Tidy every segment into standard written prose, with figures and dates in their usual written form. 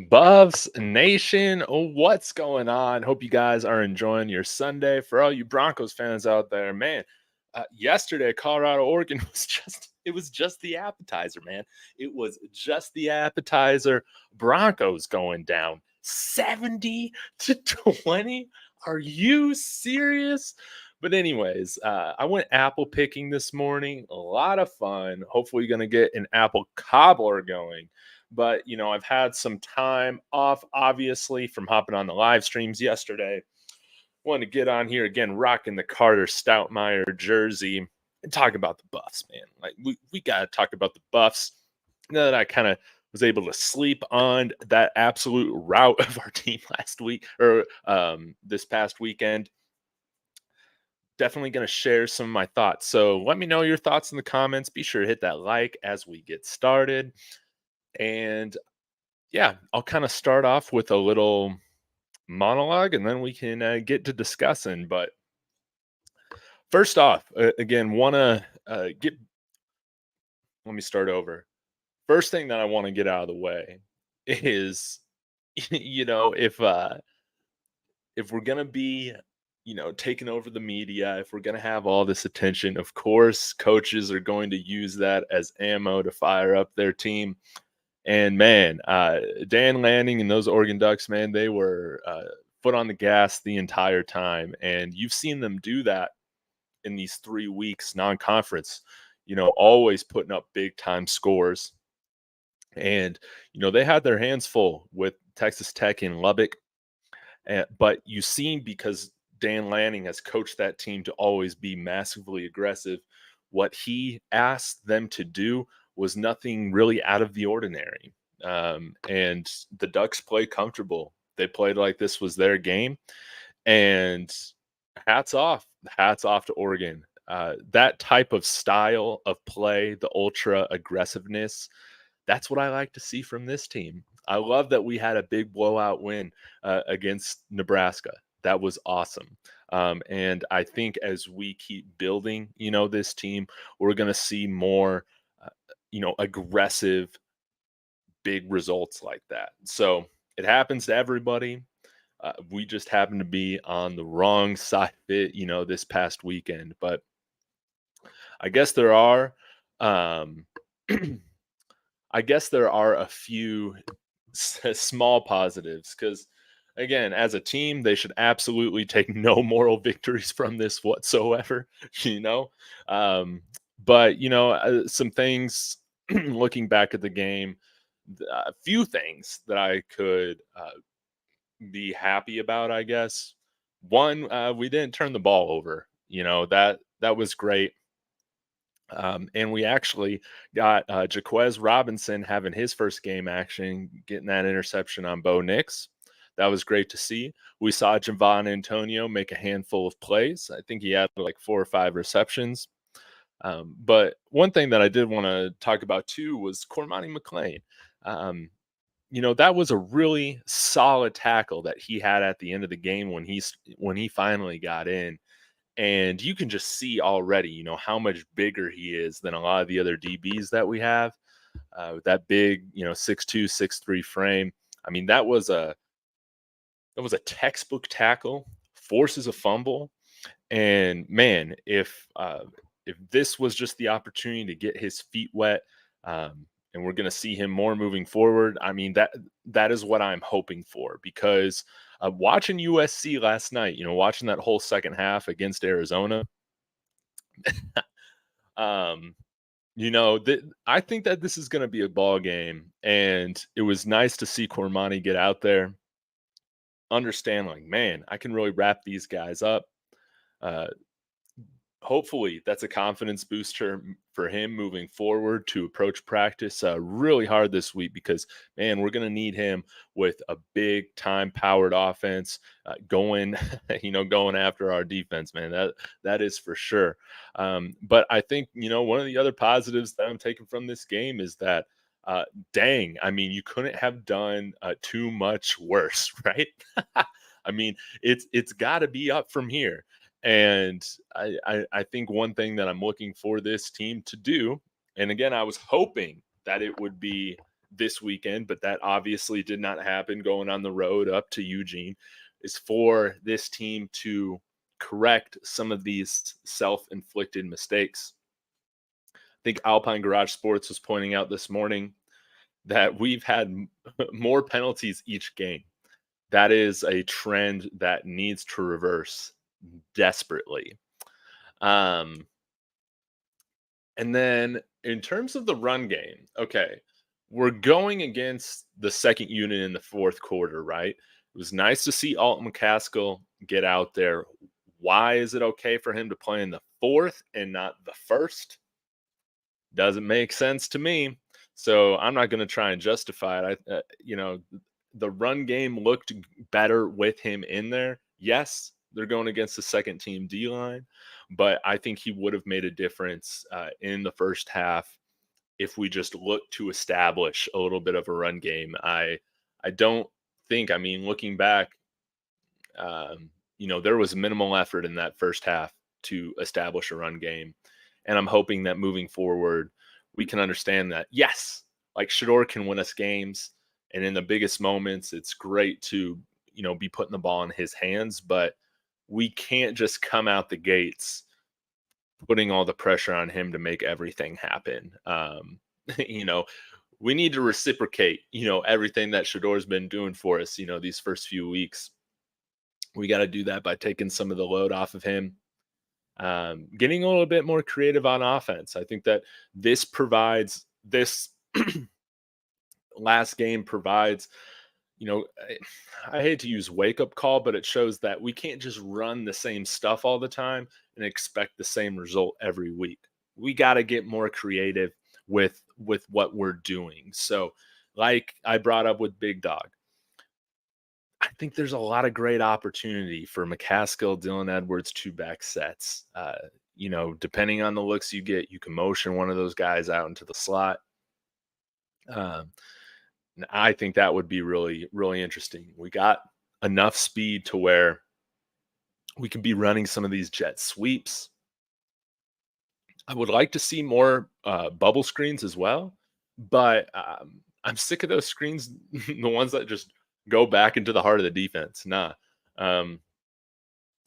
Buffs Nation, what's going on? Hope you guys are enjoying your Sunday. For all you Broncos fans out there, man, yesterday Colorado Oregon was just the appetizer, man. It was just the appetizer. Broncos going down 70-20. Are you serious? But anyways, I went apple picking this morning. A lot of fun. Hopefully, gonna get an apple cobbler going. But I've had some time off, obviously, from hopping on the live streams yesterday. Wanted to get on here again, rocking the Carter Stoutmeyer jersey and talk about the Buffs, man. Like we gotta talk about the Buffs. Now that I kind of was able to sleep on that absolute rout of our team last week or this past weekend, definitely going to share some of my thoughts. So let me know your thoughts in the comments. Be sure to hit that like as we get started. And yeah, I'll kind of start off with a little monologue and then we can get to discussing. But first off, again, want to let me start over. First thing that I want to get out of the way is, if we're going to be taking over the media, if we're going to have all this attention, of course coaches are going to use that as ammo to fire up their team. And man, Dan Lanning and those Oregon Ducks, man, they were foot on the gas the entire time. And you've seen them do that in these 3 weeks non-conference, always putting up big time scores. And, they had their hands full with Texas Tech in Lubbock. But you seen, because Dan Lanning has coached that team to always be massively aggressive, what he asked them to do was nothing really out of the ordinary. And the Ducks played comfortable. They played like this was their game. And hats off to Oregon. That type of style of play, the ultra aggressiveness, that's what I like to see from this team. I love that we had a big blowout win against Nebraska. That was awesome. And I think as we keep building, this team, we're going to see more, aggressive, big results like that. So it happens to everybody. We just happen to be on the wrong side of it, this past weekend. But I guess there are, um, I guess there are a few small positives because, again, as a team, they should absolutely take no moral victories from this whatsoever. you know but some things looking back at the game, a few things that I could be happy about, I guess. One, we didn't turn the ball over. That was great. And we actually got Jaquez Robinson having his first game action, getting that interception on Bo Nix. That was great to see. We saw Javon Antonio make a handful of plays. I think he had like 4 or 5 receptions. But one thing that I did want to talk about too was Cormani McClain. That was a really solid tackle that he had at the end of the game when he finally got in. And you can just see already, how much bigger he is than a lot of the other DBs that we have. With that big, 6'2", 6'3" frame. I mean, that was a textbook tackle, forces a fumble. And man, if this was just the opportunity to get his feet wet, and we're going to see him more moving forward, I mean, that is what I'm hoping for, because watching USC last night, watching that whole second half against Arizona, I think that this is going to be a ball game, and it was nice to see Cormani get out there, understand like, man, I can really wrap these guys up. Uh, Hopefully that's a confidence booster for him moving forward to approach practice really hard this week, because man, we're going to need him with a big time powered offense going going after our defense, man. That is for sure. But I think one of the other positives that I'm taking from this game is that dang, I mean, you couldn't have done too much worse. Right? I mean, it's got to be up from here. And I think one thing that I'm looking for this team to do, and again, I was hoping that it would be this weekend, but that obviously did not happen going on the road up to Eugene, is for this team to correct some of these self-inflicted mistakes. I think Alpine Garage Sports was pointing out this morning that we've had more penalties each game. That is a trend that needs to reverse desperately. Um, and then in terms of the run game, okay, we're going against the second unit in the fourth quarter, right? It was nice to see Alton McCaskill get out there. Why is it okay for him to play in the fourth and not the first? Doesn't make sense to me. So I'm not going to try and justify it. The run game looked better with him in there. Yes, they're going against the second team D line, but I think he would have made a difference in the first half if we just look to establish a little bit of a run game. I don't think. I mean, looking back, there was minimal effort in that first half to establish a run game. And I'm hoping that moving forward, we can understand that, yes, like Shador can win us games. And in the biggest moments, it's great to, be putting the ball in his hands. But we can't just come out the gates putting all the pressure on him to make everything happen. you know, we need to reciprocate, everything that Shador's been doing for us, these first few weeks. We got to do that by taking some of the load off of him, getting a little bit more creative on offense. I think that this last game provides, I hate to use wake up call, but it shows that we can't just run the same stuff all the time and expect the same result every week. We got to get more creative with what we're doing. So, like I brought up with Big Dog, I think there's a lot of great opportunity for McCaskill, Dylan Edwards, two back sets. Depending on the looks you get, you can motion one of those guys out into the slot. I think that would be really, really interesting. We got enough speed to where we could be running some of these jet sweeps. I would like to see more bubble screens as well, but I'm sick of those screens, the ones that just go back into the heart of the defense. Nah.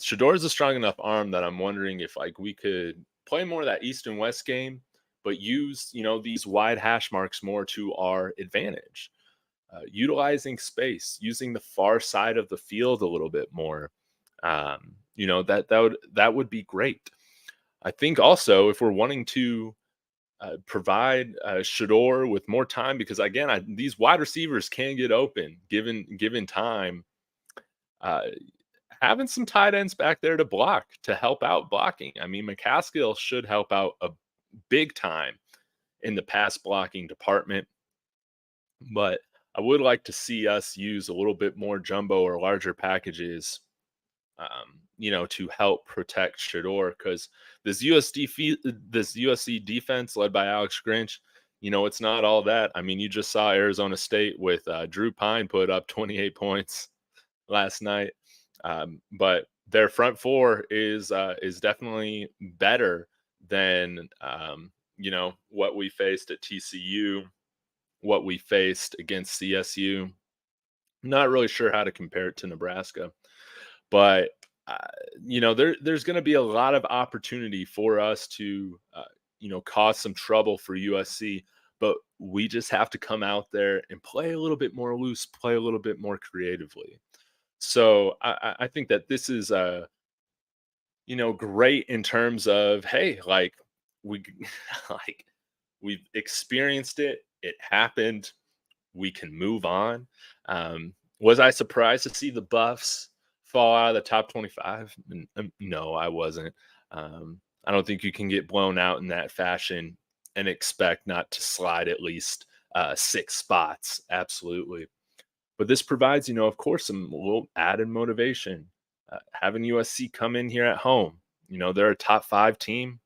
Shador is a strong enough arm that I'm wondering if we could play more of that East and West game, but use, these wide hash marks more to our advantage. Utilizing space, using the far side of the field a little bit more. That would be great. I think also if we're wanting to provide Shador with more time, because again, these wide receivers can get open given time. Having some tight ends back there to block, to help out blocking. I mean, McCaskill should help out a big time in the pass blocking department, but I would like to see us use a little bit more jumbo or larger packages, to help protect Shador, because this USC defense led by Alex Grinch, it's not all that. I mean, you just saw Arizona State with Drew Pine put up 28 points last night, but their front four is definitely better than what we faced at TCU, what we faced against CSU. Not really sure how to compare it to Nebraska, but there's going to be a lot of opportunity for us to cause some trouble for USC, but we just have to come out there and play a little bit more loose, play a little bit more creatively. So I think that this is great in terms of, hey, we we've experienced it, it happened, we can move on. Was I surprised to see the Buffs fall out of the top 25? No, I wasn't. I don't think you can get blown out in that fashion and expect not to slide at least 6 spots. Absolutely. But this provides, of course, some little added motivation. Having USC come in here at home, they're a top 5 team,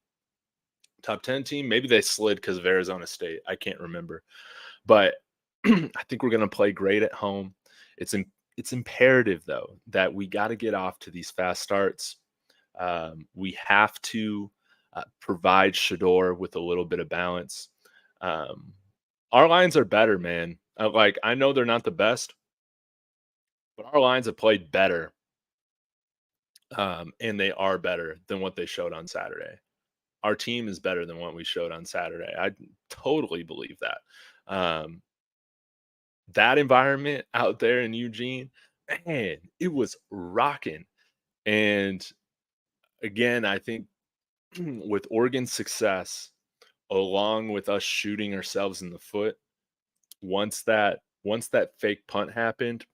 top 10 team. Maybe they slid because of Arizona State. I can't remember. But I think we're going to play great at home. It's imperative, though, that we got to get off to these fast starts. We have to provide Shador with a little bit of balance. Our lines are better, man. Like, I know they're not the best, but our lines have played better, and they are better than what they showed on Saturday. Our team is better than what we showed on Saturday. I totally believe that. Um, that environment out there in Eugene, man, it was rocking. And again, I think with Oregon's success, along with us shooting ourselves in the foot, once that fake punt happened,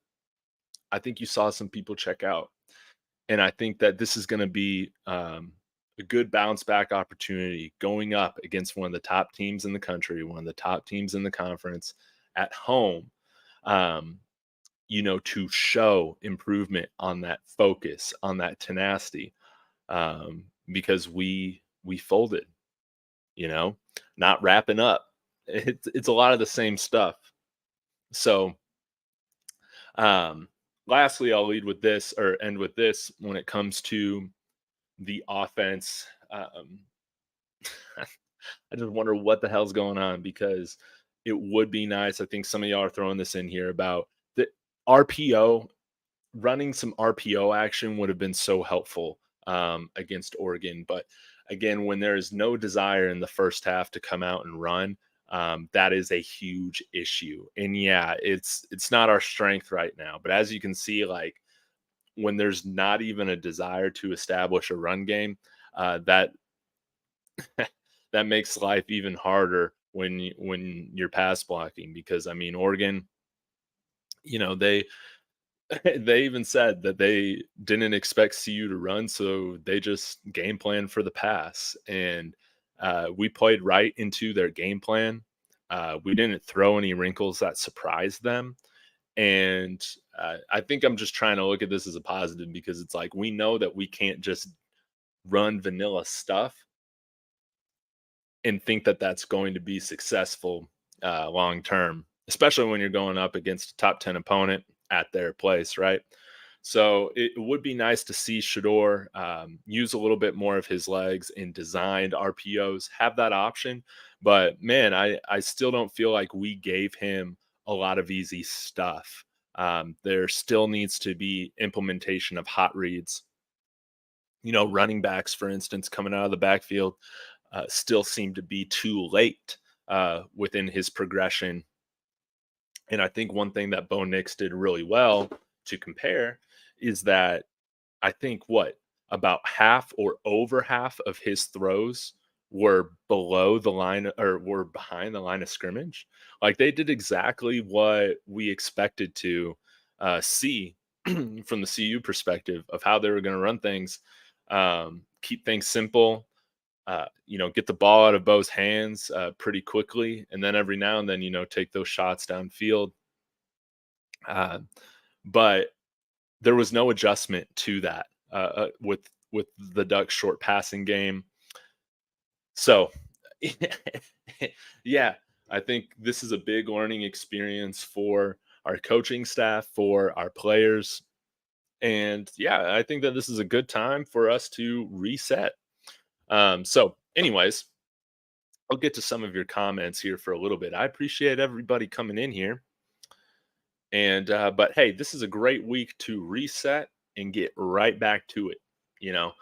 I think you saw some people check out. And I think that this is going to be a good bounce back opportunity going up against one of the top teams in the country, one of the top teams in the conference at home. Um, to show improvement on that focus, on that tenacity, because we folded, you know, not wrapping up. It's a lot of the same stuff. So, um, lastly, I'll lead with this or end with this when it comes to the offense. I just wonder what the hell's going on because it would be nice. I think some of y'all are throwing this in here about the RPO. Running some RPO action would have been so helpful against Oregon. But again, when there is no desire in the first half to come out and run, that is a huge issue. And yeah, it's not our strength right now. But as you can see, like when there's not even a desire to establish a run game, that that makes life even harder when you're pass blocking because I mean Oregon, they they even said that they didn't expect CU to run, so they just game plan for the pass. And we played right into their game plan. We didn't throw any wrinkles that surprised them. And I think I'm just trying to look at this as a positive because it's like we know that we can't just run vanilla stuff and think that that's going to be successful long term, especially when you're going up against a top 10 opponent at their place, right? So it would be nice to see Shador use a little bit more of his legs in designed RPOs, have that option. But man, I still don't feel like we gave him a lot of easy stuff. There still needs to be implementation of hot reads. Running backs, for instance, coming out of the backfield still seem to be too late within his progression. And I think one thing that Bo Nix did really well to compare is that I think about half or over half of his throws were below the line or were behind the line of scrimmage. Like they did exactly what we expected to see from the CU perspective of how they were going to run things, keep things simple, get the ball out of Bo's hands pretty quickly, and then every now and then, take those shots downfield. But there was no adjustment to that with the Ducks' short passing game. So, yeah, I think this is a big learning experience for our coaching staff, for our players, and yeah, I think that this is a good time for us to reset. So, anyways, I'll get to some of your comments here for a little bit. I appreciate everybody coming in here. And but hey, this is a great week to reset and get right back to it. You know,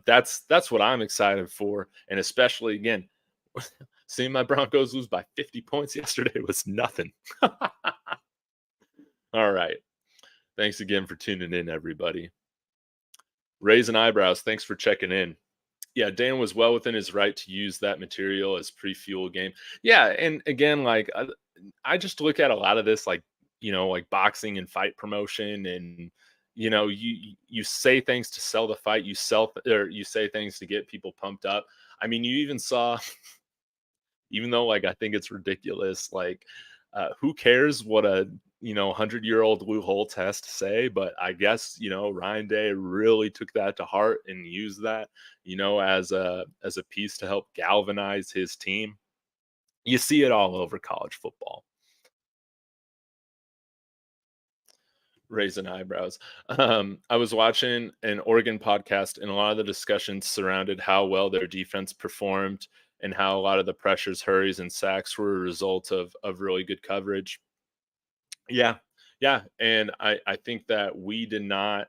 that's what I'm excited for, and especially again, seeing my Broncos lose by 50 points yesterday was nothing. All right, thanks again for tuning in, everybody. Raising eyebrows, thanks for checking in. Yeah, Dan was well within his right to use that material as pre-fuel game. Yeah, and again, like I just look at a lot of this like like boxing and fight promotion, and you say things to sell the fight, or you say things to get people pumped up. I mean, you even saw, even though like I think it's ridiculous, like who cares what a 100-year-old Lou Holtz has to say? But I guess Ryan Day really took that to heart and used that as a piece to help galvanize his team. You see it all over college football. Raising eyebrows. I was watching an Oregon podcast, and a lot of the discussions surrounded how well their defense performed and how a lot of the pressures, hurries, and sacks were a result of really good coverage. Yeah, yeah, and I think that we did not.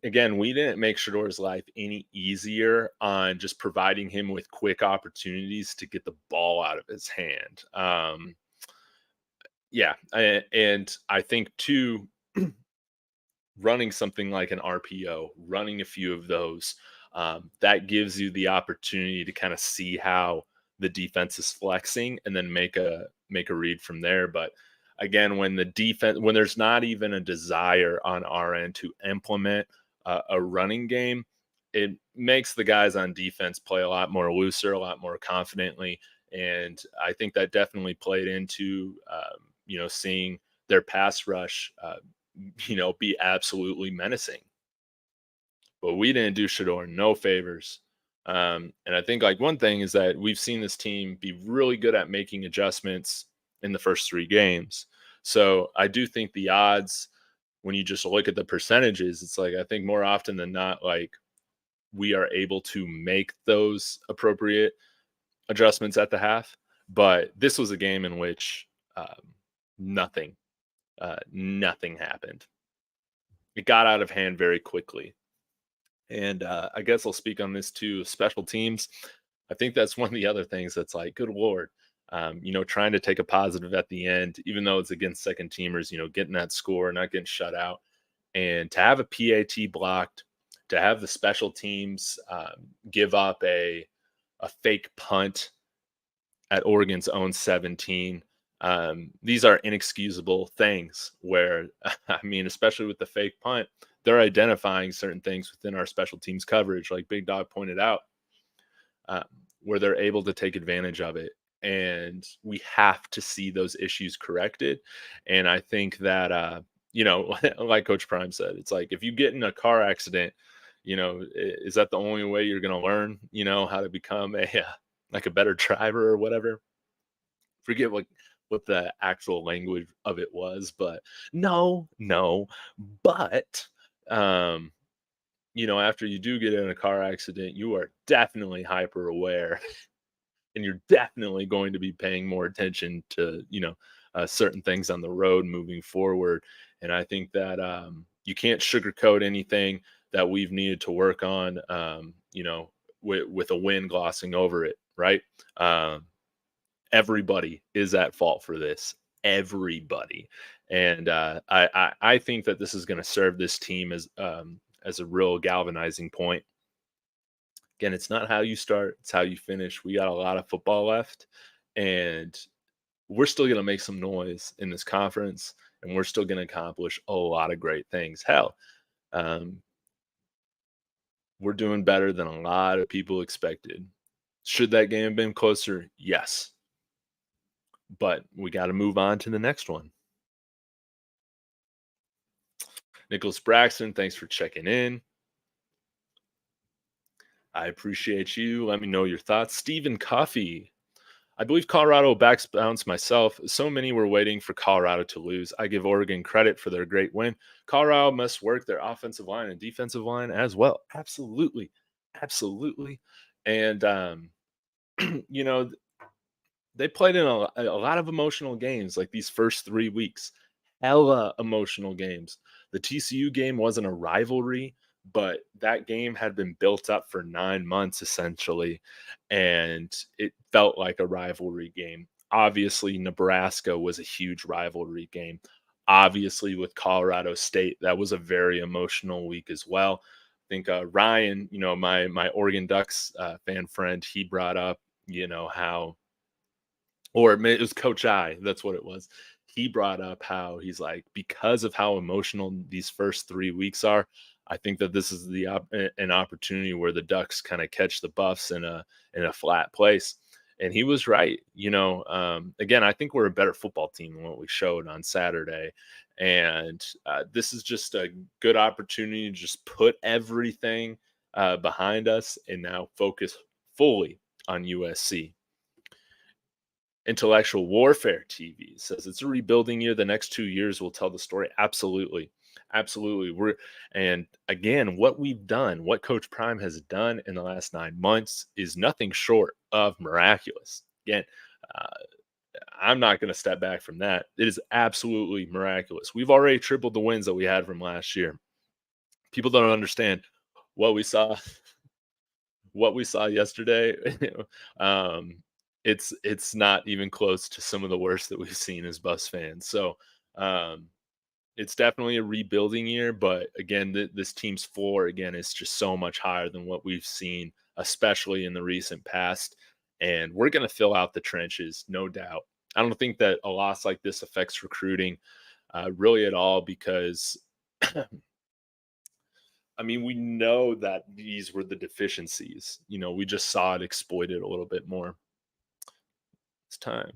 Again, we didn't make Shador's life any easier on just providing him with quick opportunities to get the ball out of his hand. Yeah, and I think too, running something like an RPO, running a few of those, that gives you the opportunity to kind of see how the defense is flexing and then make a read from there. But again, when there's not even a desire on our end to implement a running game, it makes the guys on defense play a lot more looser, a lot more confidently, and I think that definitely played into seeing their pass rush be absolutely menacing. But we didn't do Shador no favors. And I think like one thing is that we've seen this team be really good at making adjustments in the first 3 games. So I do think the odds, when you just look at the percentages, it's like I think more often than not, like we are able to make those appropriate adjustments at the half. But this was a game in which nothing, nothing happened. It got out of hand very quickly. And I guess I'll speak on this too. Special teams. I think that's one of the other things that's like, good Lord, trying to take a positive at the end, even though it's against second teamers, getting that score, not getting shut out. And to have a PAT blocked, to have the special teams give up a fake punt at Oregon's own 17. These are inexcusable things where, I mean, especially with the fake punt, they're identifying certain things within our special teams coverage, like Big Dog pointed out, uh, where they're able to take advantage of it. And we have to see those issues corrected. And I think that, like Coach Prime said, it's like if you get in a car accident, is that the only way you're going to learn, how to become like a better driver or whatever? Forget what the actual language of it was, but no. But um, after you do get in a car accident, you are definitely hyper aware and you're definitely going to be paying more attention to, certain things on the road moving forward. And I think that you can't sugarcoat anything that we've needed to work on, with a win glossing over it, right? Everybody is at fault for this. Everybody. And I think that this is going to serve this team as a real galvanizing point. Again, it's not how you start, it's how you finish. We got a lot of football left, and we're still going to make some noise in this conference, and we're still going to accomplish a lot of great things. Hell, um, we're doing better than a lot of people expected. Should that game have been closer? Yes. But we got to move on to the next one. Nicholas Braxton, thanks for checking in. I appreciate you. Let me know your thoughts. Stephen Coffey. I believe Colorado will bounce myself. So many were waiting for Colorado to lose. I give Oregon credit for their great win. Colorado must work their offensive line and defensive line as well. Absolutely. Absolutely. And, they played in a lot of emotional games like these first 3 weeks. Hella emotional games. The TCU game wasn't a rivalry, but that game had been built up for 9 months essentially, and it felt like a rivalry game. Obviously, Nebraska was a huge rivalry game. Obviously, with Colorado State, that was a very emotional week as well. I think Ryan, my Oregon Ducks fan friend, he brought up, how, or it was Coach I, that's what it was. He brought up how he's like, because of how emotional these first 3 weeks are, I think that this is an opportunity where the Ducks kind of catch the Buffs in a flat place. And he was right. Again, I think we're a better football team than what we showed on Saturday. And this is just a good opportunity to just put everything behind us and now focus fully on USC. Intellectual Warfare TV says it's a rebuilding year. The next 2 years will tell the story. Absolutely. Absolutely. And again, what we've done, what Coach Prime has done in the last 9 months is nothing short of miraculous. Again, uh, I'm not going to step back from that. It is absolutely miraculous. We've already tripled the wins that we had from last year. People don't understand what we saw, what we saw yesterday. um, it's not even close to some of the worst that we've seen as Bus fans. So um, it's definitely a rebuilding year, but again, this team's floor again is just so much higher than what we've seen, especially in the recent past. And we're going to fill out the trenches, no doubt. I don't think that a loss like this affects recruiting really at all because, I mean, we know that these were the deficiencies. We just saw it exploited a little bit more. It's time.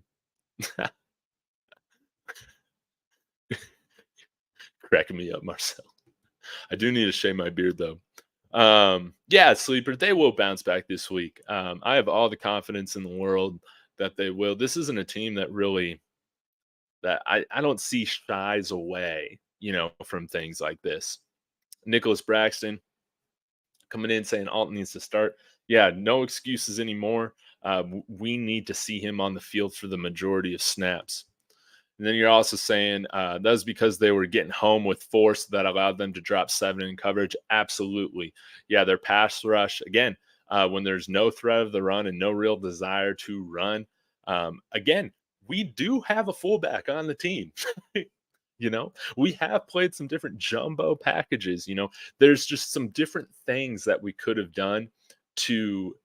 Cracking me up, Marcel. I do need to shave my beard though. Yeah, sleeper. They will bounce back this week. I have all the confidence in the world that they will. This isn't a team that really that I don't see shies away, from things like this. Nicholas Braxton coming in saying Alton needs to start. Yeah, no excuses anymore. We need to see him on the field for the majority of snaps. And then you're also saying that was because they were getting home with force that allowed them to drop seven in coverage. Absolutely. Yeah, their pass rush, again, when there's no threat of the run and no real desire to run, again, we do have a fullback on the team. We have played some different jumbo packages. There's just some different things that we could have done to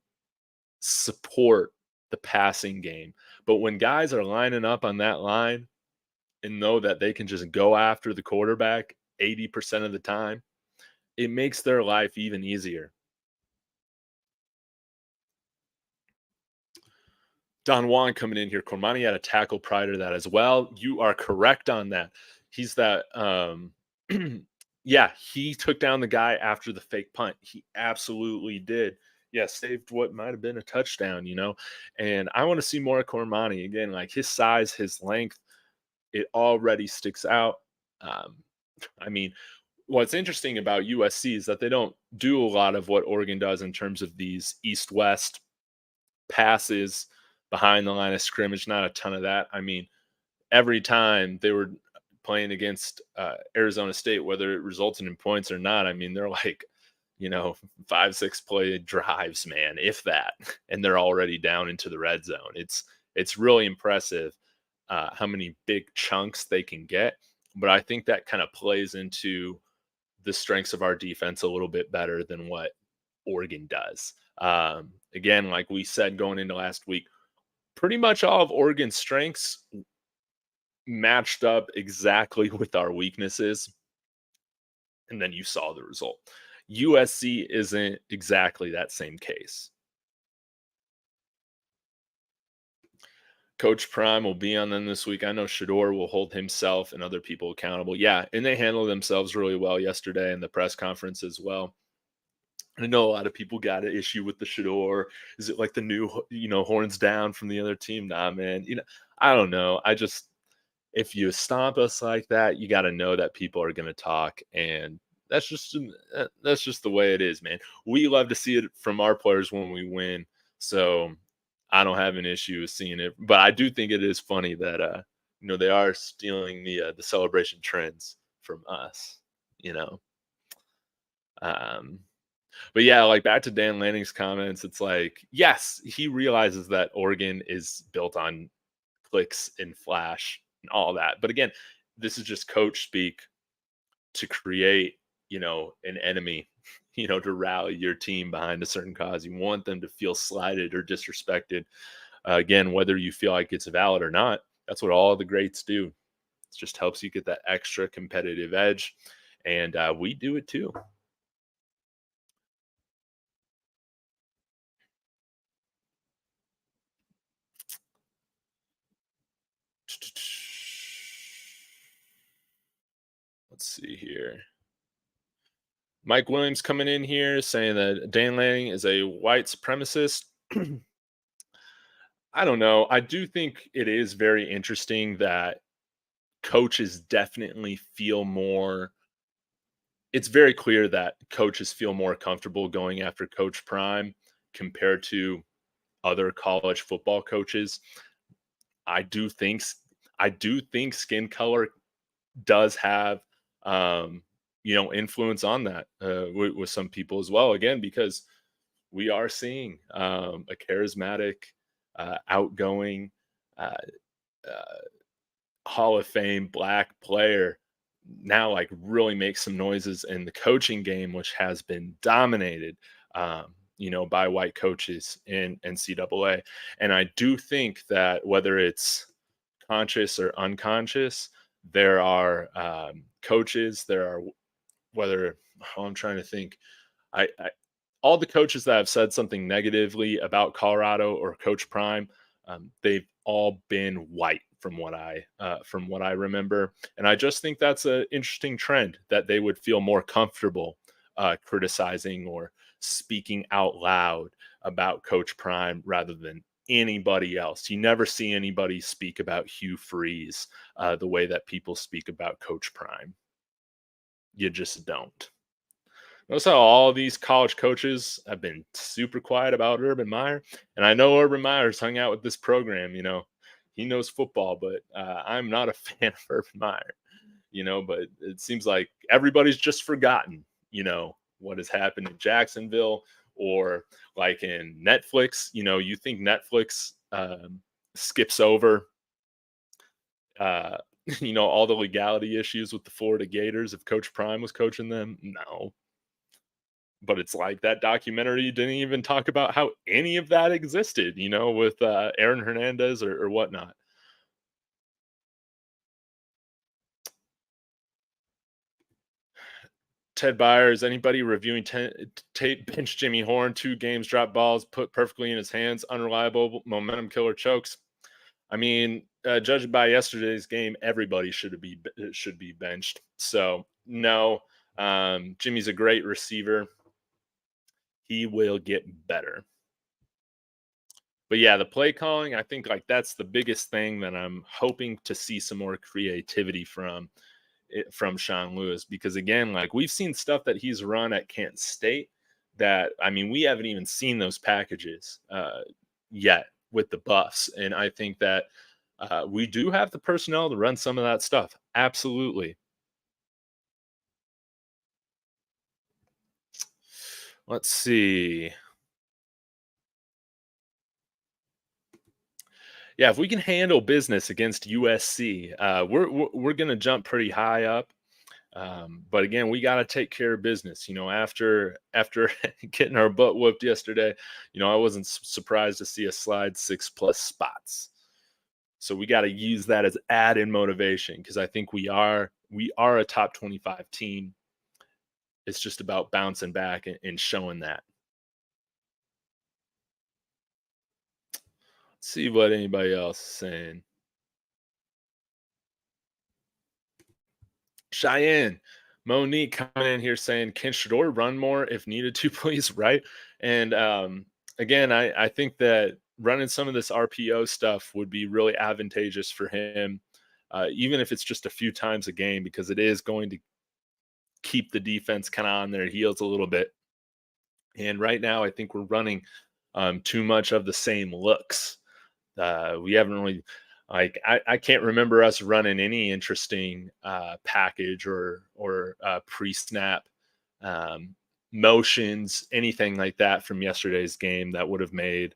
support the passing game. But when guys are lining up on that line, and know that they can just go after the quarterback 80% of the time, it makes their life even easier. Don Juan coming in here. Cormani had a tackle prior to that as well. You are correct on that. He's that yeah, he took down the guy after the fake punt. He absolutely did. Yeah, saved what might have been a touchdown. And I want to see more of Cormani again, like his size, his length, it already sticks out. Um, I mean, what's interesting about USC is that they don't do a lot of what Oregon does in terms of these east west passes behind the line of scrimmage. Not a ton of that. I mean, every time they were playing against Arizona State, whether it resulted in points or not, I mean, they're like, 5, 6 play drives, man, if that, and they're already down into the red zone. It's really impressive how many big chunks they can get. But I think that kind of plays into the strengths of our defense a little bit better than what Oregon does. Again, like we said going into last week, pretty much all of Oregon's strengths matched up exactly with our weaknesses. And then you saw the result. USC isn't exactly that same case. Coach Prime will be on them this week. I know Shador will hold himself and other people accountable. Yeah, and they handled themselves really well yesterday in the press conference as well. I know a lot of people got an issue with the Shador. Is it like the new, horns down from the other team? Nah, man. I don't know. If you stomp us like that, you got to know that people are going to talk, and that's just the way it is, man. We love to see it from our players when we win, so I don't have an issue with seeing it. But I do think it is funny that they are stealing the celebration trends from us, you know. Um, but yeah, like back to Dan Lanning's comments, it's like, yes, he realizes that Oregon is built on clicks and flash and all that. But again, this is just coach speak to create, an enemy, to rally your team behind a certain cause. You want them to feel slighted or disrespected. Again, whether you feel like it's valid or not, that's what all the greats do. It just helps you get that extra competitive edge. And we do it too. Let's see here. Mike Williams coming in here saying that Dan Lanning is a white supremacist. I don't know. I do think it is very interesting that coaches definitely feel more it's very clear that coaches feel more comfortable going after Coach Prime compared to other college football coaches. I do think I do think skin color does have influence on that with some people as well. Again, because we are seeing a charismatic, outgoing, uh, uh, Hall of Fame black player now like really make some noises in the coaching game, which has been dominated, by white coaches in NCAA. And I do think that whether it's conscious or unconscious, there are coaches, there are whether I'm trying to think, I all the coaches that have said something negatively about Colorado or Coach Prime, they've all been white from what I remember, and I just think that's an interesting trend that they would feel more comfortable criticizing or speaking out loud about Coach Prime rather than anybody else. You never see anybody speak about Hugh Freeze the way that people speak about Coach Prime. You just don't. Notice how all these college coaches have been super quiet about Urban Meyer, and I know Urban Meyer's hung out with this program. He knows football, but I'm not a fan of Urban Meyer. But it seems like everybody's just forgotten. What has happened in Jacksonville or like in Netflix. You think Netflix skips over uh, all the legality issues with the Florida Gators if Coach Prime was coaching them? No, but it's like that documentary didn't even talk about how any of that existed, with Aaron Hernandez or whatnot. Ted Byers, anybody reviewing tape bench Jimmy Horn, 2 games, drop balls, put perfectly in his hands, unreliable, momentum killer chokes. I mean, judging by yesterday's game, everybody should be benched. So no, Jimmy's a great receiver. He will get better. But yeah, the play calling, I think like that's the biggest thing that I'm hoping to see some more creativity from Sean Lewis, because again, like we've seen stuff that he's run at Kent State that I mean we haven't even seen those packages yet with the Buffs, and I think that we do have the personnel to run some of that stuff. Absolutely. Let's see. Yeah, if we can handle business against USC, we're gonna jump pretty high up. But again, we got to take care of business. After getting our butt whooped yesterday, I wasn't surprised to see a slide 6+ spots. So we got to use that as added motivation because I think we are a top 25 team. It's just about bouncing back and showing that. Let's see what anybody else is saying. Cheyenne, Monique coming in here saying, "Can Shador run more if needed to, please?" Right, and again, I think that running some of this RPO stuff would be really advantageous for him, even if it's just a few times a game, because it is going to keep the defense kind of on their heels a little bit. And right now, I think we're running too much of the same looks. We haven't really like I can't remember us running any interesting package or pre-snap um, motions, anything like that from yesterday's game that would have made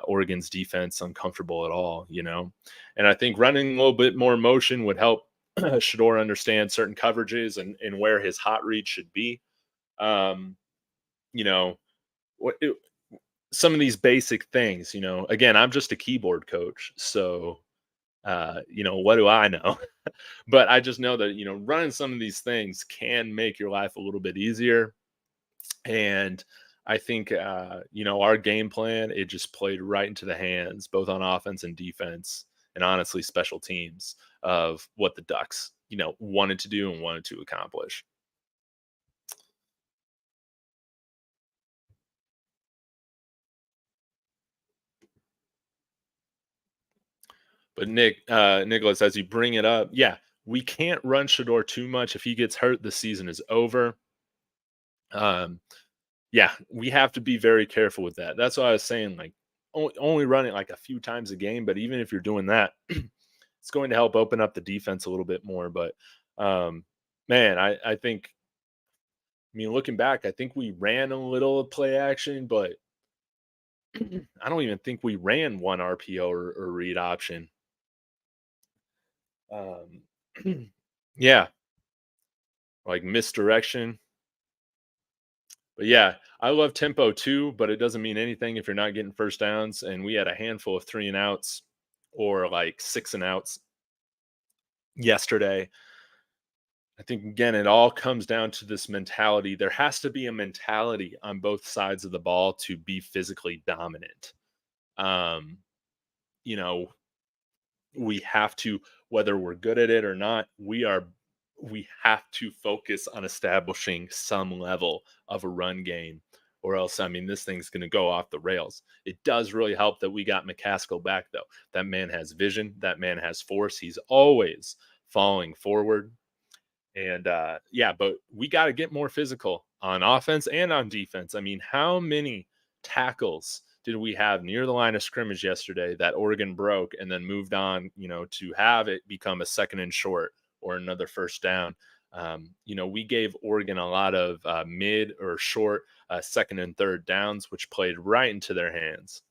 Oregon's defense uncomfortable at all. And I think running a little bit more motion would help Shador understand certain coverages and where his hot read should be. Um, you know, what some of these basic things, again, I'm just a keyboard coach. So, what do I know? But I just know that, running some of these things can make your life a little bit easier. And I think, our game plan, it just played right into the hands, both on offense and defense, and honestly, special teams of what the Ducks, wanted to do and wanted to accomplish. But Nicholas, as you bring it up, yeah, we can't run Shador too much. If he gets hurt, the season is over. Um, yeah, we have to be very careful with that. That's why I was saying, like, only run it like a few times a game, but even if you're doing that, it's going to help open up the defense a little bit more. But um, man, I think, I mean, looking back, I think we ran a little of play action, but I don't even think we ran one RPO or read option. Um, yeah, like misdirection. But yeah, I love tempo too, but it doesn't mean anything if you're not getting first downs. And we had a handful of 3 and outs or like 6 and outs yesterday. I think again, it all comes down to this mentality. There has to be a mentality on both sides of the ball to be physically dominant. Um, you know, we have to, whether we're good at it or not, we have to focus on establishing some level of a run game, or else, I mean, this thing's going to go off the rails. It does really help that we got McCaskill back, though. That man has vision, that man has force. He's always falling forward. And yeah, but we got to get more physical on offense and on defense. I mean, how many tackles did we have near the line of scrimmage yesterday that Oregon broke and then moved on, to have it become a second and short or another first down? We gave Oregon a lot of mid or short second and third downs, which played right into their hands.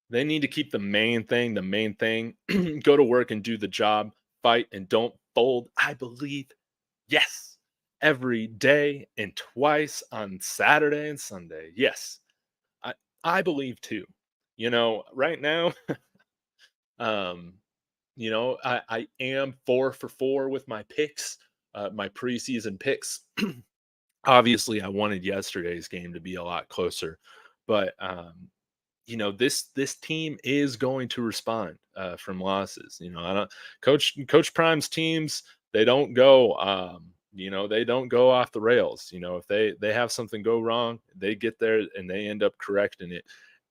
They need to keep the main thing, go to work and do the job, fight and don't fold. I believe, yes, every day and twice on Saturday and Sunday. Yes, I I believe too. Right now, um, I am 4 for 4 with my picks, my preseason picks. Obviously, I wanted yesterday's game to be a lot closer, but this team is going to respond from losses. I don't Coach Prime's teams. They don't go off the rails. If they have something go wrong, they get there and they end up correcting it.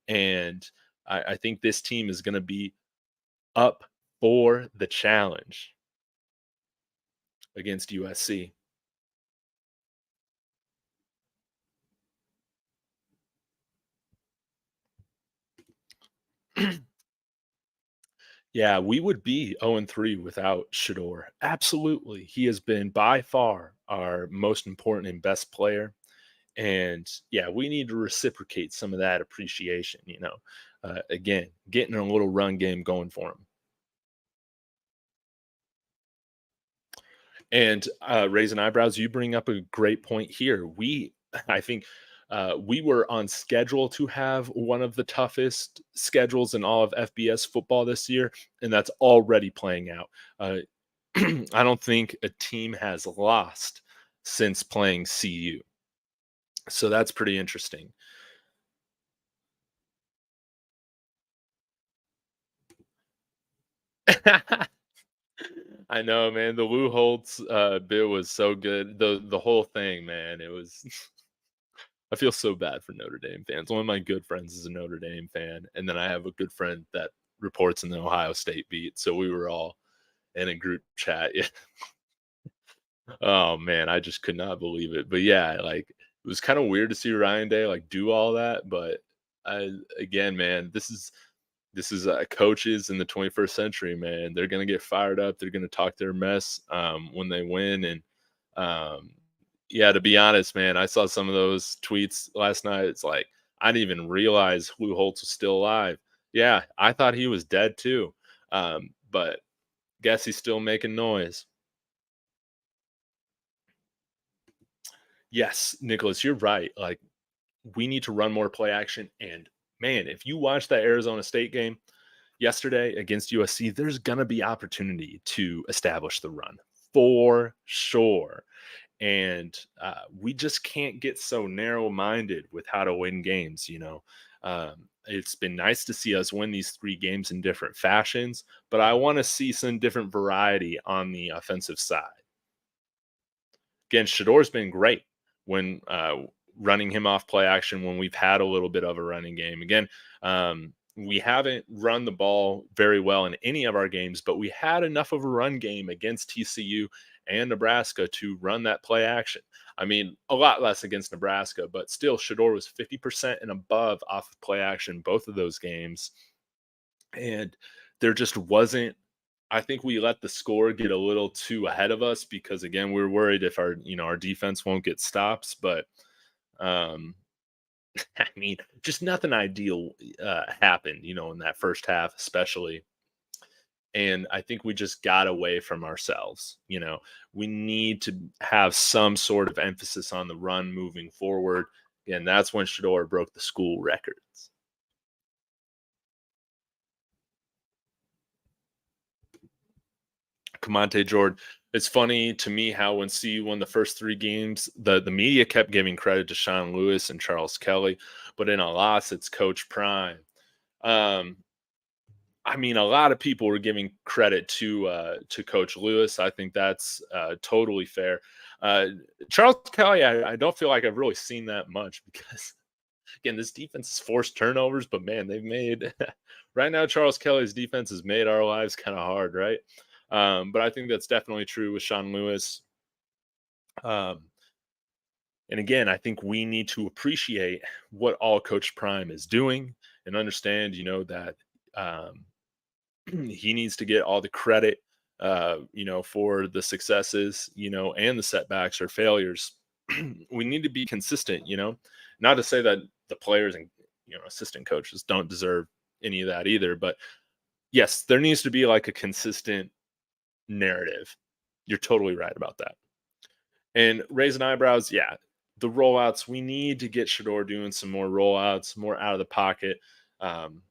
And I think this team is going to be up for the challenge against USC. Yeah, we would be 0-3 without Shador. Absolutely. He has been by far our most important and best player. And yeah, we need to reciprocate some of that appreciation, again, getting a little run game going for him. And raising eyebrows, you bring up a great point here. I think, we were on schedule to have one of the toughest schedules in all of FBS football this year, and that's already playing out. I don't think a team has lost since playing CU. So that's pretty interesting. I know, man. The Lou Holtz bit was so good. The whole thing, man. It was. I feel so bad for Notre Dame fans. One of my good friends is a Notre Dame fan, and then I have a good friend that reports in the Ohio State beat. So we were all in a group chat. Yeah. Oh man, I just could not believe it. But yeah, like it was kind of weird to see Ryan Day like do all that. But again, man, this is coaches in the 21st century, man. They're gonna get fired up. They're gonna talk their mess when they win. And um, yeah, to be honest, man, I saw some of those tweets last night. It's like I didn't even realize Lou Holtz was still alive. Yeah, I thought he was dead too. But guess he's still making noise. Yes, Nicholas, you're right. Like we need to run more play action. And man, if you watch that Arizona State game yesterday against USC, there's going to be opportunity to establish the run for sure. And we just can't get so narrow minded with how to win games. It's been nice to see us win these 3 games in different fashions, but I want to see some different variety on the offensive side. Again, Shador's been great when running him off play action when we've had a little bit of a running game. Again, We haven't run the ball very well in any of our games, but we had enough of a run game against TCU and Nebraska to run that play action. I mean, a lot less against Nebraska, but still, Shador was 50% and above off of play action both of those games. And there just wasn't. I think we let the score get a little too ahead of us because again, we're worried if our defense won't get stops, but um I mean, just nothing ideal happened, in that first half, especially. And I think we just got away from ourselves. We need to have some sort of emphasis on the run moving forward. And that's when Shador broke the school records. Kamante Jordan. It's funny to me how when CU won the first three games, the media kept giving credit to Sean Lewis and Charles Kelly, but in a loss, it's Coach Prime. Um, I mean, a lot of people were giving credit to Coach Lewis. I think that's totally fair. Uh, Charles Kelly, I don't feel like I've really seen that much because again, this defense has forced turnovers, but man, they've made right now. Charles Kelly's defense has made our lives kind of hard, right? But I think that's definitely true with Sean Lewis. Um, and again, I think we need to appreciate what all Coach Prime is doing and understand, that he needs to get all the credit, for the successes, and the setbacks or failures. We need to be consistent, not to say that the players and, assistant coaches don't deserve any of that either. But yes, there needs to be like a consistent narrative. You're totally right about that. And raising eyebrows, yeah, the rollouts, we need to get Shador doing some more rollouts, more out of the pocket. Um,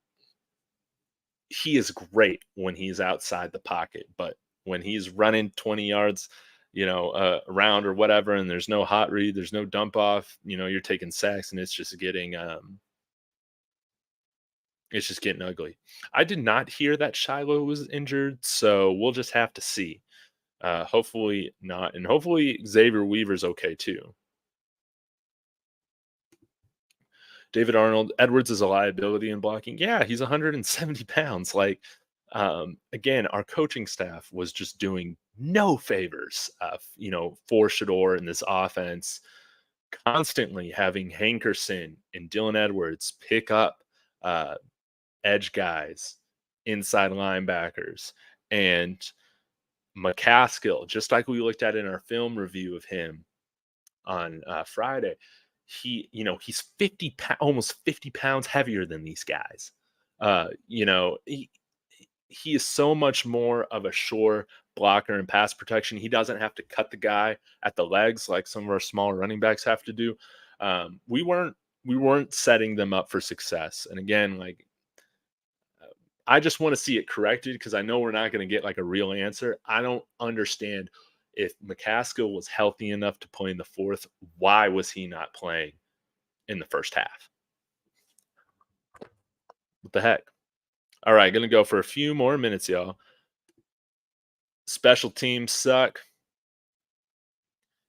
he is great when he's outside the pocket, but when he's running 20 yards, around or whatever, and there's no hot read, there's no dump off, you're taking sacks and it's just getting ugly. I did not hear that Shiloh was injured, so we'll just have to see. Hopefully not, and hopefully Xavier Weaver's okay too. David Arnold, Edwards is a liability in blocking. Yeah, he's 170 pounds. Like, again, our coaching staff was just doing no favors, for Shador in this offense, constantly having Hankerson and Dylan Edwards pick up edge guys, inside linebackers, and McCaskill, just like we looked at in our film review of him on Friday. He's almost 50 pounds heavier than these guys. He is so much more of a sure blocker and pass protection. He doesn't have to cut the guy at the legs like some of our smaller running backs have to do. We weren't setting them up for success. And again, like, I just want to see it corrected because I know we're not going to get like a real answer. I don't understand if McCaskill was healthy enough to play in the fourth. Why was he not playing in the first half? What the heck? All right, going to go for a few more minutes, y'all. Special teams suck.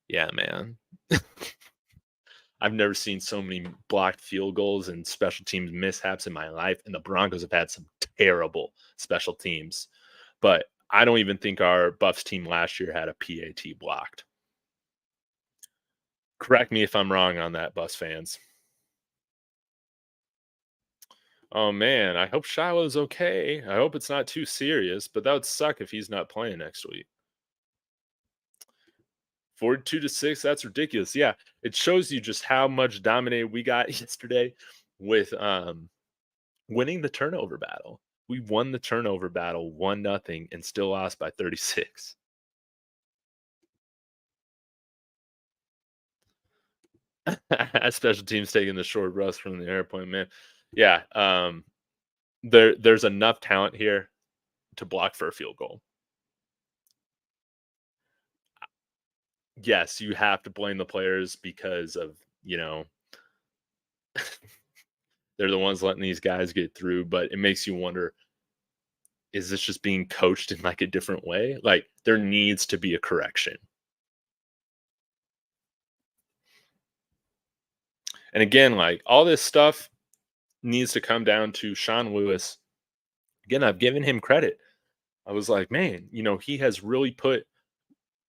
Yeah, man. I've never seen so many blocked field goals and special teams mishaps in my life. And the Broncos have had some terrible special teams. But I don't even think our Buffs team last year had a PAT blocked. Correct me if I'm wrong on that, Buffs fans. Oh man, I hope Shiloh's okay. I hope it's not too serious, but that would suck if he's not playing next week. 42-6, that's ridiculous. Yeah, it shows you just how much dominated we got yesterday with winning the turnover battle. We won the turnover battle 1-0 and still lost by 36. Special teams taking the short rust from the airplane, man. Yeah, there's enough talent here to block for a field goal. Yes, you have to blame the players because of, they're the ones letting these guys get through, but it makes you wonder, is this just being coached in like a different way? Like there needs to be a correction. And again, like all this stuff, needs to come down to Sean Lewis. Again, I've given him credit. I was like, man, he has really put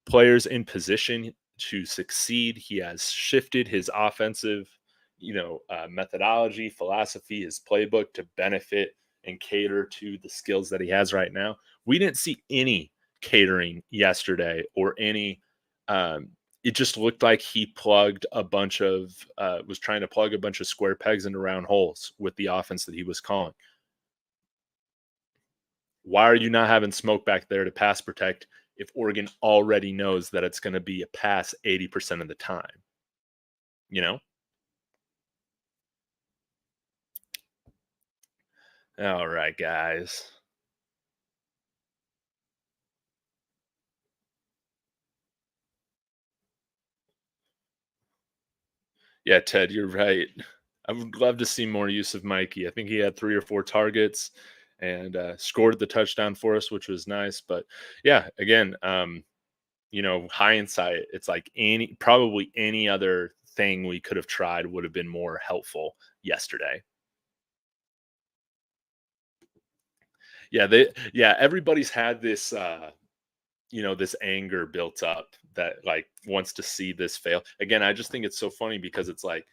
players in position to succeed. He has shifted his offensive, methodology, philosophy, his playbook to benefit and cater to the skills that he has right now. We didn't see any catering yesterday or any. It just looked like he was trying to plug a bunch of square pegs into round holes with the offense that he was calling. Why are you not having smoke back there to pass protect if Oregon already knows that it's going to be a pass 80% of the time? You know? All right, guys. Yeah, Ted, you're right. I would love to see more use of Mikey. I think he had 3 or 4 targets and scored the touchdown for us, which was nice. But yeah, again, hindsight, it's like probably any other thing we could have tried would have been more helpful yesterday. Everybody's had this this anger built up that like wants to see this fail. Again, I just think it's so funny because it's like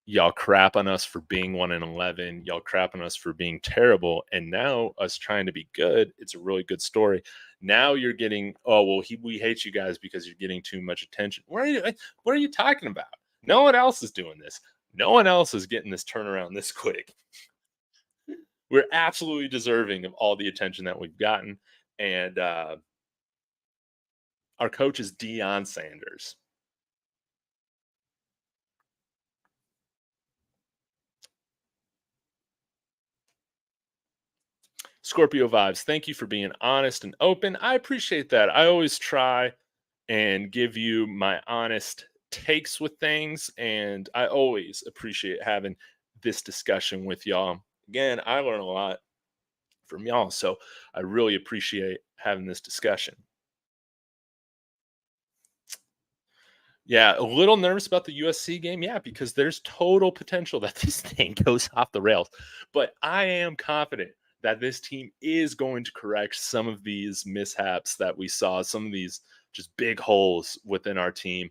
y'all crap on us for being 1-11, y'all crap on us for being terrible, and now us trying to be good, it's a really good story. Now you're getting, oh well, we hate you guys because you're getting too much attention. What are you talking about? No one else is doing this. No one else is getting this turnaround this quick. We're absolutely deserving of all the attention that we've gotten. And our coach is Deion Sanders. Scorpio Vibes, thank you for being honest and open. I appreciate that. I always try and give you my honest takes with things, and I always appreciate having this discussion with y'all. Again, I learn a lot from y'all, so I really appreciate having this discussion. Yeah, a little nervous about the USC game. Yeah, because there's total potential that this thing goes off the rails. But I am confident that this team is going to correct some of these mishaps that we saw, some of these just big holes within our team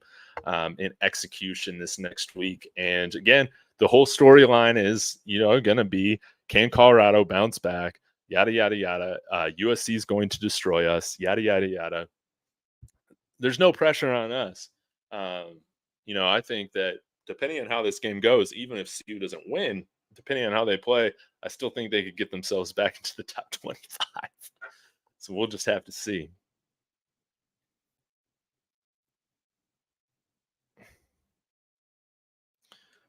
in execution this next week. And again, the whole storyline is, going to be, can Colorado bounce back? Yada, yada, yada. USC is going to destroy us. Yada, yada, yada. There's no pressure on us. I think that depending on how this game goes, even if CU doesn't win, depending on how they play, I still think they could get themselves back into the top 25. So we'll just have to see.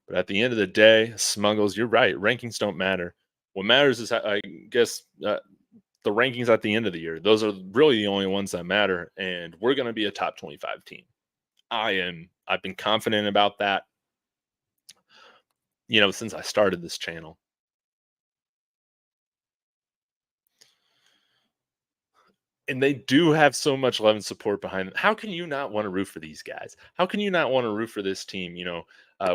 But at the end of the day, Smuggles, you're right. Rankings don't matter. What matters is, I guess, the rankings at the end of the year. Those are really the only ones that matter. And we're going to be a top 25 team. I've been confident about that, since I started this channel. And they do have so much love and support behind them. How can you not want to root for these guys? How can you not want to root for this team?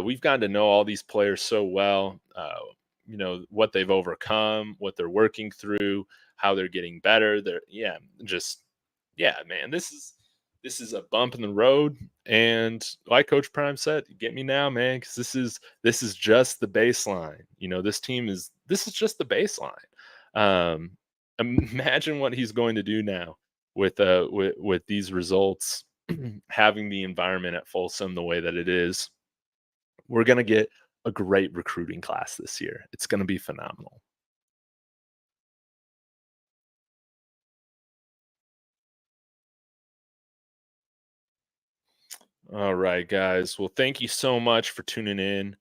We've gotten to know all these players so well. What they've overcome, what they're working through, how they're getting better. Man. This is a bump in the road, and like Coach Prime said, get me now, man, because this is just the baseline. This is just the baseline. Um, Imagine what he's going to do now with these results, having the environment at Folsom the way that it is. We're going to get a great recruiting class this year. It's going to be phenomenal. All right, guys. Well, thank you so much for tuning in.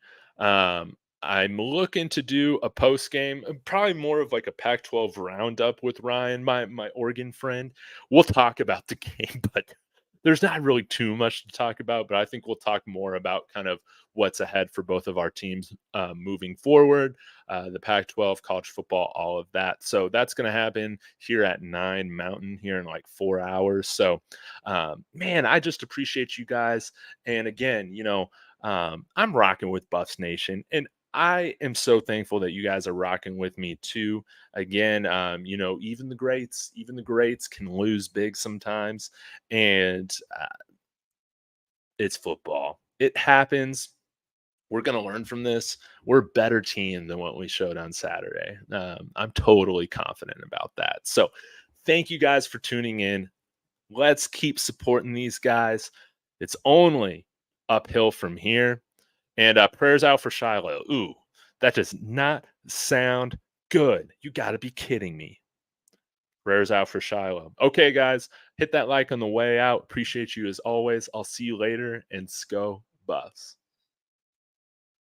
I'm looking to do a post game, probably more of like a Pac-12 roundup with Ryan, my Oregon friend. We'll talk about the game, but there's not really too much to talk about. But I think we'll talk more about kind of what's ahead for both of our teams moving forward, the Pac-12, college football, all of that. So that's going to happen here at 9 Mountain here in like 4 hours. So, man, I just appreciate you guys. And again, I'm rocking with Buffs Nation, and I am so thankful that you guys are rocking with me too. Again, even the greats can lose big sometimes, and it's football. It happens. We're going to learn from this. We're a better team than what we showed on Saturday. I'm totally confident about that. So, thank you guys for tuning in. Let's keep supporting these guys. It's only uphill from here. And prayers out for Shiloh. Ooh, that does not sound good. You got to be kidding me. Prayers out for Shiloh. Okay, guys, hit that like on the way out. Appreciate you as always. I'll see you later, and Sco Buffs.